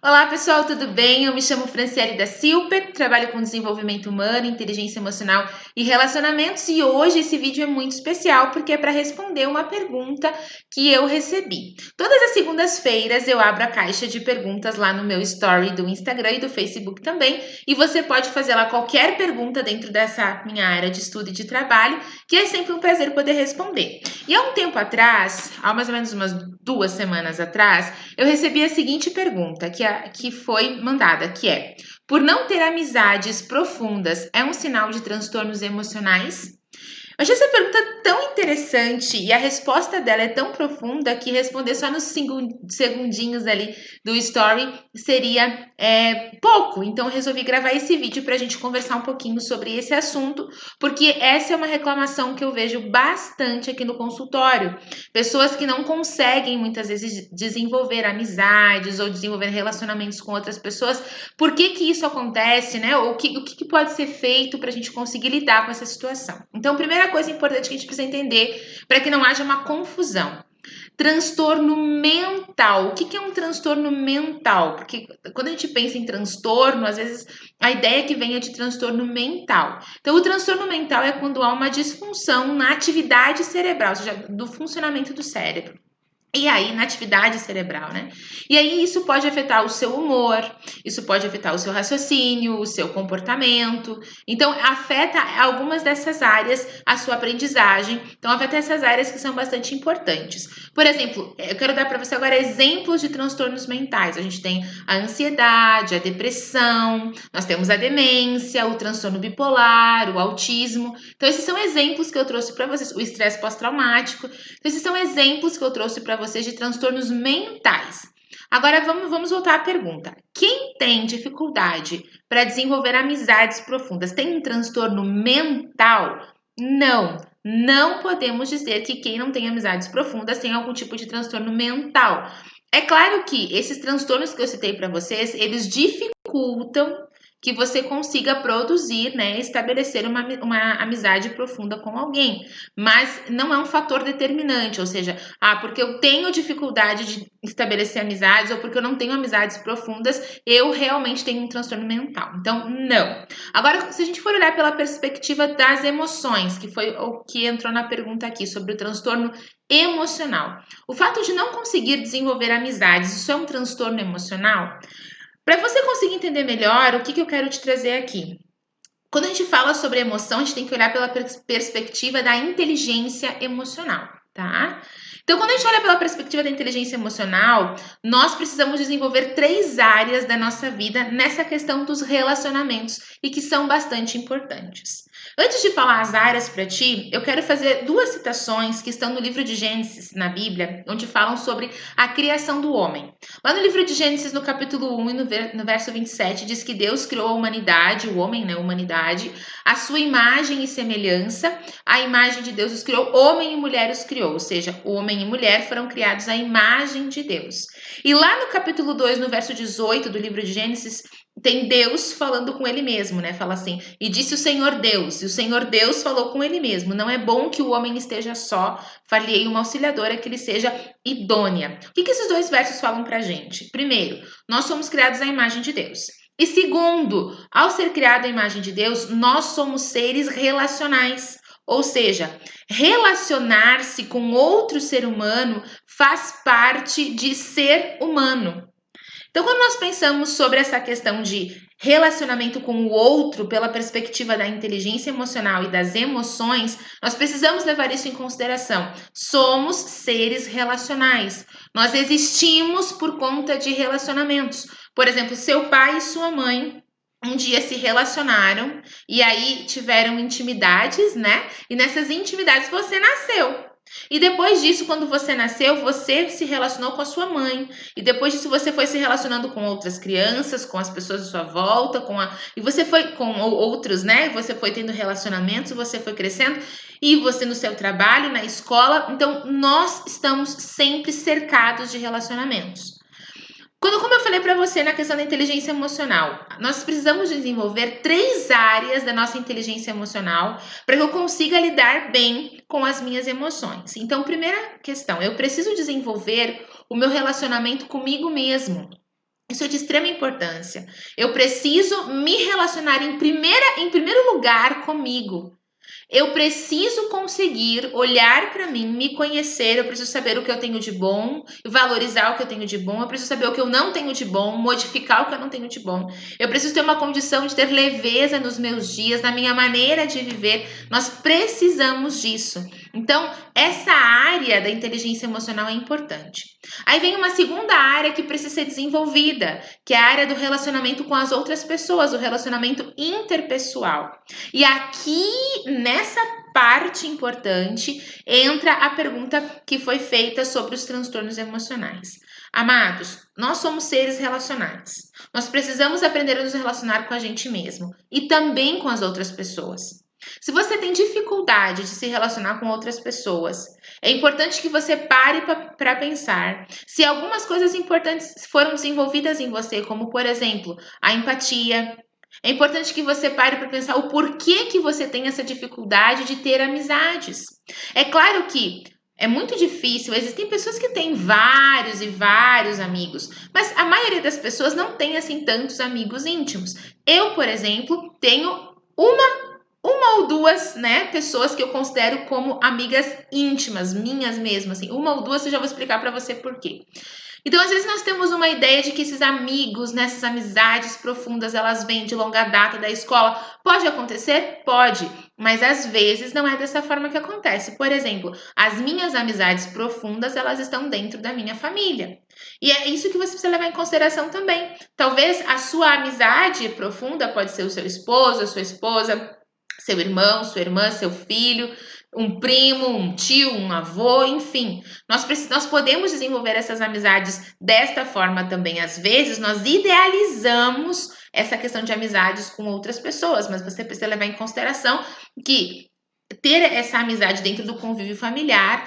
Olá pessoal, tudo bem? Eu me chamo Franciele da Silper, trabalho com desenvolvimento humano, inteligência emocional e relacionamentos e hoje esse vídeo é muito especial porque é para responder uma pergunta que eu recebi. Todas as segundas-feiras eu abro a caixa de perguntas lá no meu story do Instagram e do Facebook também e você pode fazer lá qualquer pergunta dentro dessa minha área de estudo e de trabalho, que é sempre um prazer poder responder. E há um tempo atrás, há mais ou menos umas 2 semanas atrás, eu recebi a seguinte pergunta que foi mandada, que é: por não ter amizades profundas, é um sinal de transtornos emocionais? Eu achei essa pergunta tão interessante e a resposta dela é tão profunda que responder só nos segundinhos ali do story seria pouco. Então, eu resolvi gravar esse vídeo para a gente conversar um pouquinho sobre esse assunto, porque essa é uma reclamação que eu vejo bastante aqui no consultório. Pessoas que não conseguem muitas vezes desenvolver amizades ou desenvolver relacionamentos com outras pessoas. Por que isso acontece, né? O que pode ser feito para a gente conseguir lidar com essa situação? Então, primeira coisa importante que a gente precisa entender para que não haja uma confusão. Transtorno mental. O que é um transtorno mental? Porque quando a gente pensa em transtorno, às vezes a ideia que vem é de transtorno mental. Então, o transtorno mental é quando há uma disfunção na atividade cerebral, ou seja, do funcionamento do cérebro. E aí, na atividade cerebral, né? E aí, isso pode afetar o seu humor, isso pode afetar o seu raciocínio, o seu comportamento. Então, afeta algumas dessas áreas, a sua aprendizagem. Então, afeta essas áreas que são bastante importantes. Por exemplo, eu quero dar para você agora exemplos de transtornos mentais. A gente tem a ansiedade, a depressão, nós temos a demência, o transtorno bipolar, o autismo. Então, esses são exemplos que eu trouxe para vocês. O estresse pós-traumático. Então, esses são exemplos que eu trouxe para vocês de transtornos mentais. Agora vamos voltar à pergunta. Quem tem dificuldade para desenvolver amizades profundas tem um transtorno mental? Não podemos dizer que quem não tem amizades profundas tem algum tipo de transtorno mental. É claro que esses transtornos que eu citei para vocês, eles dificultam que você consiga produzir, né, estabelecer uma amizade profunda com alguém, mas não é um fator determinante, ou seja, porque eu tenho dificuldade de estabelecer amizades ou porque eu não tenho amizades profundas, eu realmente tenho um transtorno mental. Então, não. Agora, se a gente for olhar pela perspectiva das emoções, que foi o que entrou na pergunta aqui sobre o transtorno emocional. O fato de não conseguir desenvolver amizades, isso é um transtorno emocional? Para você conseguir entender melhor, o que eu quero te trazer aqui? Quando a gente fala sobre emoção, a gente tem que olhar pela perspectiva da inteligência emocional, tá? Então, quando a gente olha pela perspectiva da inteligência emocional, nós precisamos desenvolver 3 áreas da nossa vida nessa questão dos relacionamentos e que são bastante importantes. Antes de falar as áreas para ti, eu quero fazer 2 citações que estão no livro de Gênesis, na Bíblia, onde falam sobre a criação do homem. Lá no livro de Gênesis, no capítulo 1 e no verso 27, diz que Deus criou a humanidade, o homem, né, a humanidade, a sua imagem e semelhança. A imagem de Deus os criou, homem e mulher os criou, ou seja, o homem e mulher foram criados à imagem de Deus. E lá no capítulo 2, no verso 18 do livro de Gênesis, tem Deus falando com ele mesmo, né? Fala assim: e disse o Senhor Deus, e o Senhor Deus falou com ele mesmo: não é bom que o homem esteja só, falhei uma auxiliadora que ele seja idônea. O que esses 2 versos falam pra gente? Primeiro, nós somos criados à imagem de Deus. E segundo, ao ser criado à imagem de Deus, nós somos seres relacionais. Ou seja, relacionar-se com outro ser humano faz parte de ser humano. Então, quando nós pensamos sobre essa questão de relacionamento com o outro pela perspectiva da inteligência emocional e das emoções, nós precisamos levar isso em consideração. Somos seres relacionais. Nós existimos por conta de relacionamentos. Por exemplo, seu pai e sua mãe um dia se relacionaram e aí tiveram intimidades, né? E nessas intimidades você nasceu. E depois disso, quando você nasceu, você se relacionou com a sua mãe. E depois disso, você foi se relacionando com outras crianças, com as pessoas à sua volta, e você foi com outros, né? Você foi tendo relacionamentos, você foi crescendo, e você no seu trabalho, na escola. Então, nós estamos sempre cercados de relacionamentos. Como eu falei para você na questão da inteligência emocional, nós precisamos desenvolver 3 áreas da nossa inteligência emocional para que eu consiga lidar bem com as minhas emoções. Então, primeira questão, eu preciso desenvolver o meu relacionamento comigo mesmo. Isso é de extrema importância. Eu preciso me relacionar em primeiro lugar comigo. Eu preciso conseguir olhar para mim, me conhecer, eu preciso saber o que eu tenho de bom, valorizar o que eu tenho de bom, eu preciso saber o que eu não tenho de bom, modificar o que eu não tenho de bom. Eu preciso ter uma condição de ter leveza nos meus dias, na minha maneira de viver. Nós precisamos disso. Então, essa área da inteligência emocional é importante. Aí vem uma segunda área que precisa ser desenvolvida, que é a área do relacionamento com as outras pessoas, o relacionamento interpessoal. E aqui, nessa parte importante, entra a pergunta que foi feita sobre os transtornos emocionais. Amados, nós somos seres relacionais. Nós precisamos aprender a nos relacionar com a gente mesmo e também com as outras pessoas. Se você tem dificuldade de se relacionar com outras pessoas, é importante que você pare para pensar se algumas coisas importantes foram desenvolvidas em você, como, por exemplo, a empatia. É importante que você pare para pensar o porquê que você tem essa dificuldade de ter amizades. É claro que é muito difícil, existem pessoas que têm vários e vários amigos, mas a maioria das pessoas não tem assim tantos amigos íntimos. Eu, por exemplo, tenho uma ou duas, né, pessoas que eu considero como amigas íntimas, minhas mesmo, assim, uma ou duas, eu já vou explicar para você por quê. Então, às vezes nós temos uma ideia de que esses amigos, né, essas amizades profundas, elas vêm de longa data da escola. Pode acontecer? Pode, mas às vezes não é dessa forma que acontece. Por exemplo, as minhas amizades profundas, elas estão dentro da minha família. E é isso que você precisa levar em consideração também. Talvez a sua amizade profunda pode ser o seu esposo, a sua esposa, seu irmão, sua irmã, seu filho, um primo, um tio, um avô, enfim. Nós podemos desenvolver essas amizades desta forma também. Às vezes, nós idealizamos essa questão de amizades com outras pessoas, mas você precisa levar em consideração que ter essa amizade dentro do convívio familiar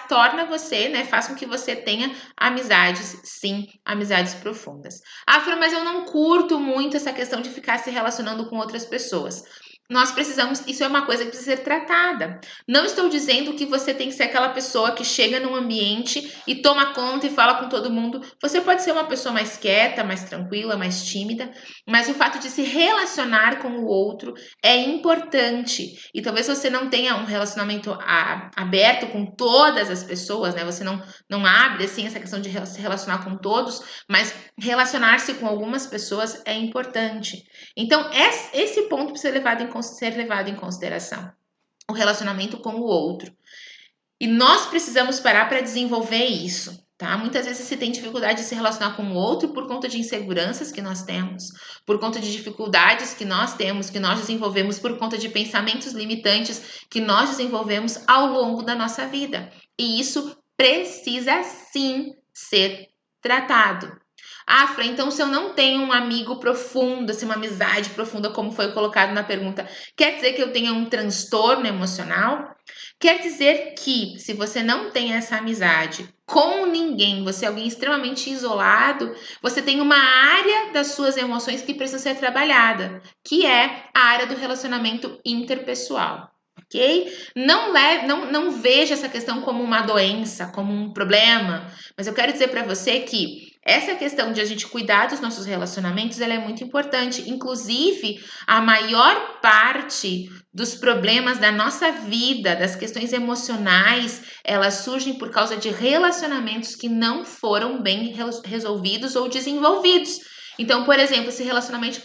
torna você, né, faz com que você tenha amizades, sim, amizades profundas. Ah, Fran, mas eu não curto muito essa questão de ficar se relacionando com outras pessoas. Nós precisamos, isso é uma coisa que precisa ser tratada. Não estou dizendo que você tem que ser aquela pessoa que chega num ambiente e toma conta e fala com todo mundo. Você pode ser uma pessoa mais quieta, mais tranquila, mais tímida, mas o fato de se relacionar com o outro é importante. E talvez você não tenha um relacionamento aberto com todas as pessoas, né? Você não abre assim essa questão de se relacionar com todos, mas relacionar-se com algumas pessoas é importante. Então, esse ponto precisa ser levado em consideração. O relacionamento com o outro. E nós precisamos parar para desenvolver isso, tá? Muitas vezes você tem dificuldade de se relacionar com o outro por conta de inseguranças que nós temos, por conta de dificuldades que nós temos, que nós desenvolvemos, por conta de pensamentos limitantes que nós desenvolvemos ao longo da nossa vida. E isso precisa sim ser tratado. Ah, Fran, então se eu não tenho um amigo profundo, assim, uma amizade profunda, como foi colocado na pergunta, quer dizer que eu tenha um transtorno emocional? Quer dizer que se você não tem essa amizade com ninguém, você é alguém extremamente isolado, você tem uma área das suas emoções que precisa ser trabalhada, que é a área do relacionamento interpessoal. Ok? Não veja essa questão como uma doença, como um problema, mas eu quero dizer para você que essa questão de a gente cuidar dos nossos relacionamentos, ela é muito importante. Inclusive, a maior parte dos problemas da nossa vida, das questões emocionais, elas surgem por causa de relacionamentos que não foram bem resolvidos ou desenvolvidos. Então, por exemplo, esse relacionamento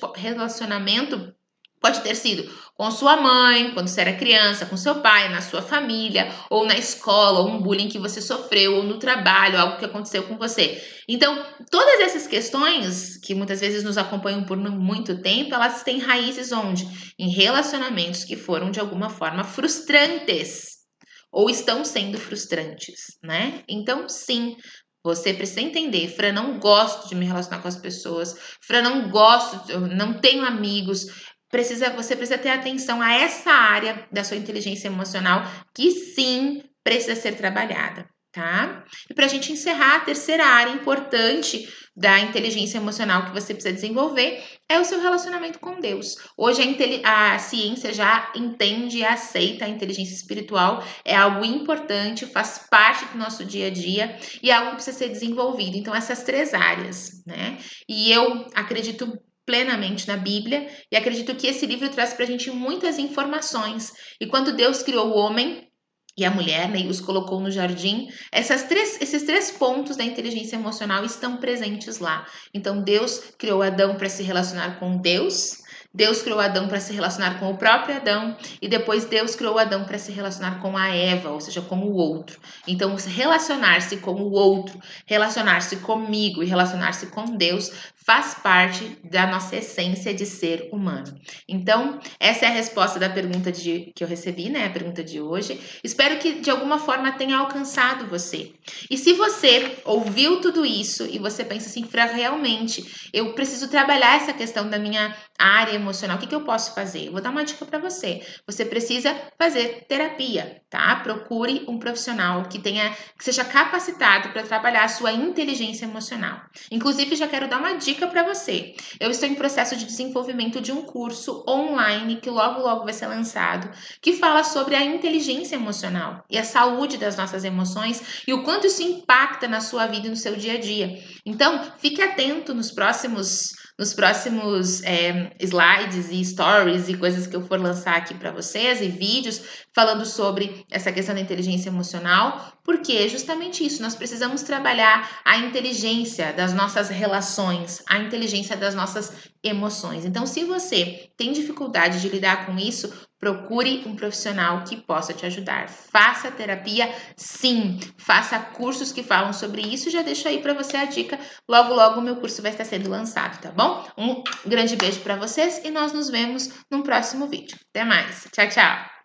pode ter sido com sua mãe, quando você era criança, com seu pai, na sua família, ou na escola, ou um bullying que você sofreu, ou no trabalho, algo que aconteceu com você. Então, todas essas questões, que muitas vezes nos acompanham por muito tempo, elas têm raízes onde? Em relacionamentos que foram, de alguma forma, frustrantes, ou estão sendo frustrantes, né? Então, sim, você precisa entender, Fran, não gosto de me relacionar com as pessoas, Fran, não gosto, não tenho amigos, você precisa ter atenção a essa área da sua inteligência emocional que sim precisa ser trabalhada. tá? E para a gente encerrar, a terceira área importante da inteligência emocional que você precisa desenvolver é o seu relacionamento com Deus. Hoje a ciência já entende e aceita a inteligência espiritual, é algo importante, faz parte do nosso dia a dia e é algo que precisa ser desenvolvido. Então, essas três áreas, né? E eu acredito plenamente na Bíblia e acredito que esse livro traz para a gente muitas informações. E quando Deus criou o homem e a mulher, né, e os colocou no jardim, esses três pontos da inteligência emocional estão presentes lá. Então, Deus criou Adão para se relacionar com Deus, Deus criou Adão para se relacionar com o próprio Adão, e depois Deus criou Adão para se relacionar com a Eva, ou seja, com o outro. Então, relacionar-se com o outro, relacionar-se comigo e relacionar-se com Deus faz parte da nossa essência de ser humano. Então, essa é a resposta da pergunta que eu recebi, né? A pergunta de hoje. Espero que de alguma forma tenha alcançado você. E se você ouviu tudo isso e você pensa assim, Fra, realmente eu preciso trabalhar essa questão da minha área emocional, o que eu posso fazer? Eu vou dar uma dica para você. Você precisa fazer terapia, tá? Procure um profissional que seja capacitado para trabalhar a sua inteligência emocional. Inclusive, já quero dar uma dica para você. Eu estou em processo de desenvolvimento de um curso online que logo vai ser lançado, que fala sobre a inteligência emocional e a saúde das nossas emoções e o quanto isso impacta na sua vida e no seu dia a dia. Então, fique atento nos próximos slides e stories e coisas que eu for lançar aqui para vocês e vídeos falando sobre essa questão da inteligência emocional, porque é justamente isso, nós precisamos trabalhar a inteligência das nossas relações, a inteligência das nossas emoções. Então, se você tem dificuldade de lidar com isso, procure um profissional que possa te ajudar. Faça terapia, sim. Faça cursos que falam sobre isso. Já deixo aí para você a dica. Logo o meu curso vai estar sendo lançado, tá bom? Um grande beijo para vocês e nós nos vemos num próximo vídeo. Até mais. Tchau, tchau.